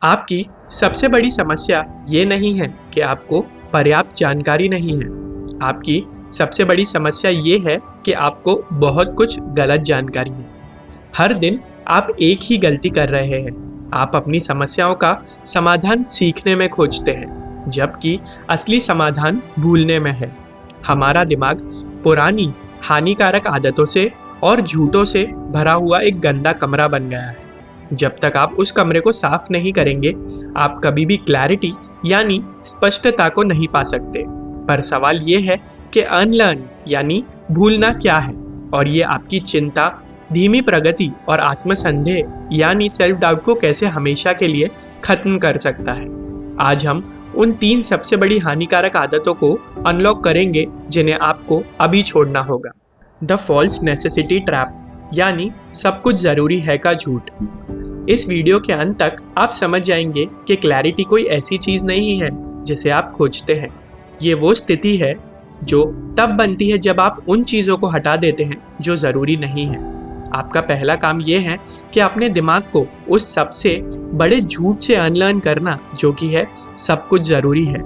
आपकी सबसे बड़ी समस्या ये नहीं है कि आपको पर्याप्त जानकारी नहीं है। आपकी सबसे बड़ी समस्या ये है कि आपको बहुत कुछ गलत जानकारी है। हर दिन आप एक ही गलती कर रहे हैं। आप अपनी समस्याओं का समाधान सीखने में खोजते हैं, जबकि असली समाधान भूलने में है। हमारा दिमाग पुरानी हानिकारक आदतों से और झूठों से भरा हुआ एक गंदा कमरा बन गया है। जब तक आप उस कमरे को साफ नहीं करेंगे, आप कभी भी क्लैरिटी यानी स्पष्टता को नहीं पा सकते। पर सवाल ये है कि अनलर्न यानी भूलना क्या है, और ये आपकी चिंता, धीमी प्रगति और आत्मसंदेह यानी सेल्फ डाउट को कैसे हमेशा के लिए खत्म कर सकता है। आज हम उन 3 सबसे बड़ी हानिकारक आदतों को अनलॉक करेंगे जिन्हें आपको अभी छोड़ना होगा। द फॉल्स नेसेसिटी ट्रैप यानी सब कुछ जरूरी है का झूठ। इस वीडियो के अंत तक आप समझ जाएंगे कि क्लैरिटी कोई ऐसी चीज नहीं है जिसे आप खोजते हैं। ये वो स्थिति है जो तब बनती है जब आप उन चीजों को हटा देते हैं जो जरूरी नहीं है। आपका पहला काम यह है कि अपने दिमाग को उस सबसे बड़े झूठ से अनलर्न करना जो कि है सब कुछ जरूरी है।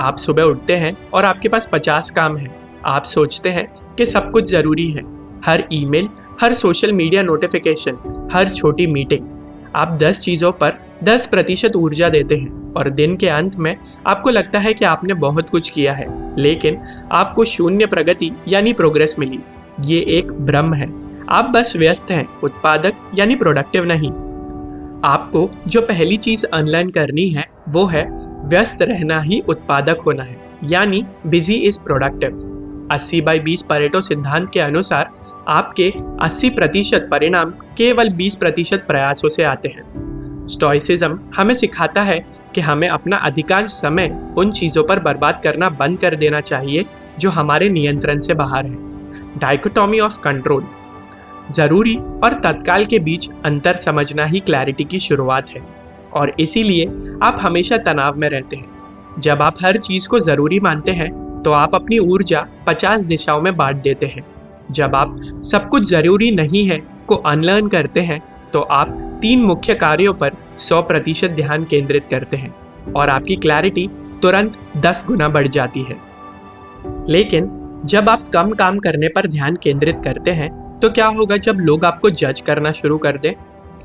आप सुबह उठते हैं और आपके पास 50 काम हैं। आप सोचते हैं कि सब कुछ जरूरी है। हर ईमेल, हर सोशल मीडिया नोटिफिकेशन, हर छोटी मीटिंग। आप 10 चीजों पर 10% ऊर्जा देते हैं और दिन के अंत में आपको लगता है कि आपने बहुत कुछ किया है, लेकिन आपको 0 प्रगति यानी प्रोग्रेस मिली। ये एक भ्रम है। आप बस व्यस्त हैं, उत्पादक यानी प्रोडक्टिव नहीं। आपको जो पहली चीज अनलर्न करनी है वो है व्यस्त रहना ही उत्पादक होना है, यानी बिजी इज प्रोडक्टिव। 80/20 परेटो सिद्धांत के अनुसार आपके 80% परिणाम केवल 20% प्रयासों से आते हैं। स्टोइसिज्म हमें सिखाता है कि हमें अपना अधिकांश समय उन चीजों पर बर्बाद करना बंद कर देना चाहिए जो हमारे नियंत्रण से बाहर है। डाइकोटॉमी ऑफ कंट्रोल, जरूरी और तत्काल के बीच अंतर समझना ही क्लैरिटी की शुरुआत है, और इसीलिए आप हमेशा तनाव में रहते हैं। जब आप हर चीज को जरूरी मानते हैं तो आप अपनी ऊर्जा 50 दिशाओं में बांट देते हैं। जब आप सब कुछ जरूरी नहीं है को अनलर्न करते हैं तो आप 3 मुख्य कार्यों पर 100% ध्यान केंद्रित करते हैं और आपकी क्लैरिटी तुरंत 10 गुना बढ़ जाती है। लेकिन जब आप कम काम करने पर ध्यान केंद्रित करते हैं तो क्या होगा जब लोग आपको जज करना शुरू कर दें?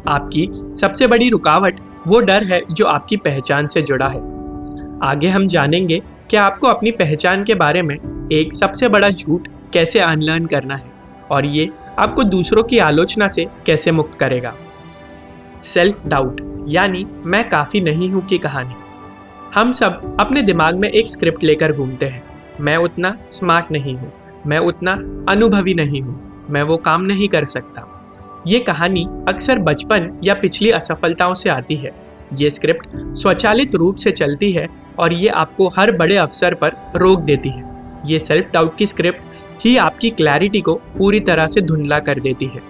आपकी सबसे बड़ी रुकावट वो डर है जो आपकी पहचान से जुड़ा है। आगे हम जानेंगे कि आपको अपनी पहचान के बारे में एक सबसे बड़ा झूठ कैसे अनलर्न करना है, और ये आपको दूसरों की आलोचना से कैसे मुक्त करेगा। सेल्फ डाउट यानी मैं काफी नहीं हूं की कहानी। हम सब अपने दिमाग में एक स्क्रिप्ट लेकर घूमते हैं। मैं उतना स्मार्ट नहीं हूं, मैं उतना अनुभवी नहीं हूं, मैं वो काम नहीं कर सकता। ये कहानी अक्सर बचपन या पिछली असफलताओं से आती है। ये स्क्रिप्ट स्वचालित रूप से चलती है और ये आपको हर बड़े अवसर पर रोक देती है। ये सेल्फ डाउट की स्क्रिप्ट ही आपकी क्लैरिटी को पूरी तरह से धुंधला कर देती है।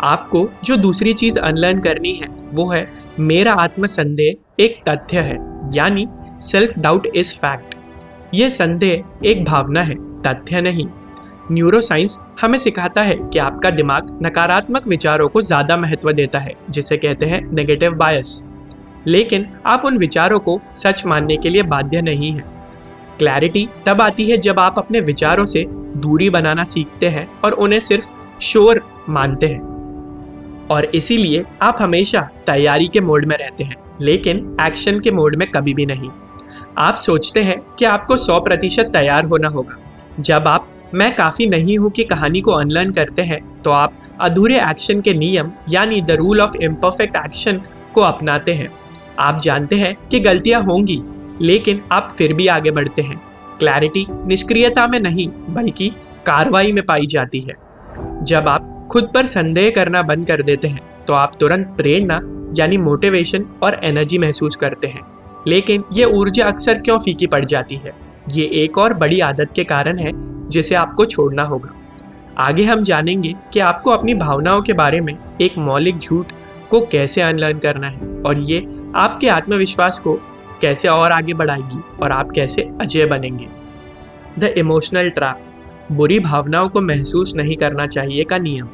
आपको जो दूसरी चीज अनलर्न करनी है वो है मेरा आत्मसंदेह एक तथ्य है, यानी सेल्फ डाउट इज फैक्ट। ये संदेह एक भावना है, तथ्य नहीं। न्यूरोसाइंस हमें सिखाता है कि आपका दिमाग नकारात्मक विचारों को ज्यादा महत्व देता है, जिसे कहते हैं नेगेटिव बायस। लेकिन आप उन विचारों को सच मानने के लिए बाध्य नहीं हैं। क्लैरिटी तब आती है जब आप अपने विचारों से दूरी बनाना सीखते हैं और उन्हें सिर्फ शोर मानते हैं। और इसीलिए आप हमेशा तैयारी के मोड में रहते हैं, लेकिन एक्शन के मोड में कभी भी नहीं। आप सोचते हैं कि आपको 100% तैयार होना होगा। जब आप मैं काफी नहीं हूं की कहानी को अनलर्न करते हैं तो आप अधूरे एक्शन के नियम यानी the rule of imperfect action को अपनाते हैं। आप जानते हैं कि गलतियां होंगी, लेकिन आप फिर भी आगे बढ़ते हैं। क्लैरिटी निष्क्रियता में नहीं बल्कि कार्रवाई में पाई जाती है। जब आप खुद पर संदेह करना बंद कर देते हैं तो आप तुरंत प्रेरणा यानी मोटिवेशन और एनर्जी महसूस करते हैं। लेकिन ये ऊर्जा अक्सर क्यों फीकी पड़ जाती है? ये एक और बड़ी आदत के कारण है जिसे आपको छोड़ना होगा। आगे हम जानेंगे कि आपको अपनी भावनाओं के बारे में एक मौलिक झूठ को कैसे अनलर्न करना है, और ये आपके आत्मविश्वास को कैसे और आगे बढ़ाएगी और आप कैसे अजय बनेंगे। द इमोशनल ट्रैप, बुरी भावनाओं को महसूस नहीं करना चाहिए का नियम।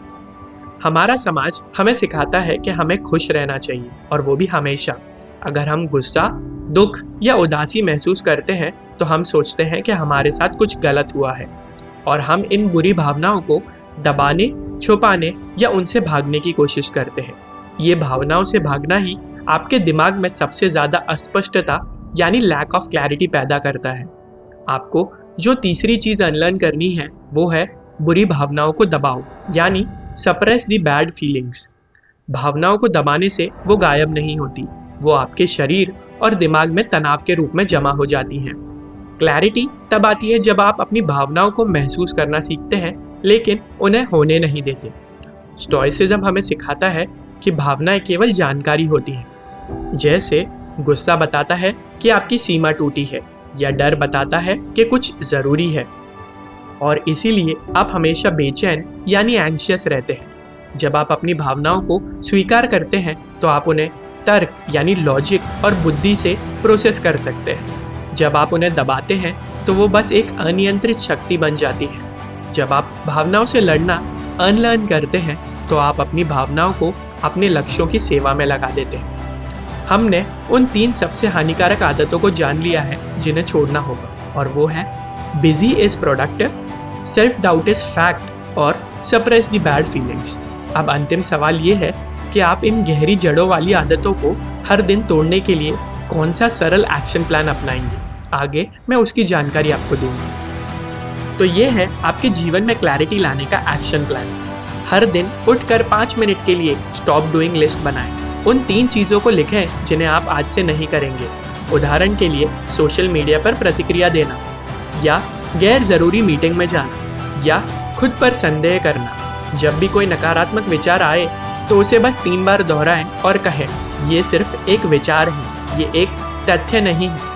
हमारा समाज हमें सिखाता है कि हमें खुश रहना चाहिए, और वो भी हमेशा। अगर हम गुस्सा, दुख या उदासी महसूस करते हैं तो हम सोचते हैं कि हमारे साथ कुछ गलत हुआ है और हम इन बुरी भावनाओं को दबाने, छुपाने या उनसे भागने की कोशिश करते हैं। ये भावनाओं से भागना ही आपके दिमाग में सबसे ज़्यादा अस्पष्टता यानी लैक ऑफ क्लैरिटी पैदा करता है। आपको जो तीसरी चीज़ अनलर्न करनी है वो है बुरी भावनाओं को दबाओ यानी सप्रेस द बैड फीलिंग्स। भावनाओं को दबाने से वो गायब नहीं होती, वो आपके शरीर और दिमाग में तनाव के रूप में जमा हो जाती हैं। क्लैरिटी तब आती है जब आप अपनी भावनाओं को महसूस करना सीखते हैं लेकिन उन्हें होने नहीं देते। स्टोइसिज्म हमें सिखाता है कि भावनाएं केवल जानकारी होती हैं। जैसे गुस्सा बताता है कि आपकी सीमा टूटी है या डर बताता है कि कुछ ज़रूरी है, और इसीलिए आप हमेशा बेचैन यानी एंग्शियस रहते हैं। जब आप अपनी भावनाओं को स्वीकार करते हैं तो आप उन्हें तर्क यानी लॉजिक और बुद्धि से प्रोसेस कर सकते हैं। जब आप उन्हें दबाते हैं तो वो बस एक अनियंत्रित शक्ति बन जाती है। जब आप भावनाओं से लड़ना अनलर्न करते हैं तो आप अपनी भावनाओं को अपने लक्ष्यों की सेवा में लगा देते हैं। हमने उन 3 सबसे हानिकारक आदतों को जान लिया है जिन्हें छोड़ना होगा, और वो है busy is productive, self doubt is fact और सप्रेस द बैड फीलिंग्स। अब अंतिम सवाल ये है कि आप इन गहरी जड़ों वाली आदतों को हर दिन तोड़ने के लिए कौन सा सरल एक्शन प्लान अपनाएंगे। आगे मैं उसकी जानकारी आपको दूंगा। तो ये है आपके जीवन में क्लैरिटी लाने का एक्शन प्लान। हर दिन उठकर 5 मिनट के लिए स्टॉप डूइंग लिस्ट बनाएं। उन 3 चीज़ों को लिखें जिन्हें आप आज से नहीं करेंगे। उदाहरण के लिए सोशल मीडिया पर प्रतिक्रिया देना, या गैर ज़रूरी मीटिंग में जाना, या खुद पर संदेह करना। जब भी कोई नकारात्मक विचार आए तो उसे बस 3 बार दोहराएं और कहें, ये सिर्फ एक विचार है, ये एक तथ्य नहीं है।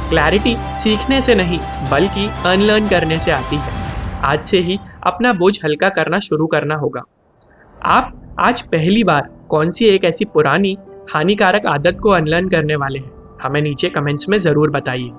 क्लैरिटी सीखने से नहीं बल्कि अनलर्न करने से आती है। आज से ही अपना बोझ हल्का करना शुरू करना होगा। आप आज पहली बार कौन सी एक ऐसी पुरानी हानिकारक आदत को अनलर्न करने वाले हैं? हमें नीचे कमेंट्स में ज़रूर बताइए।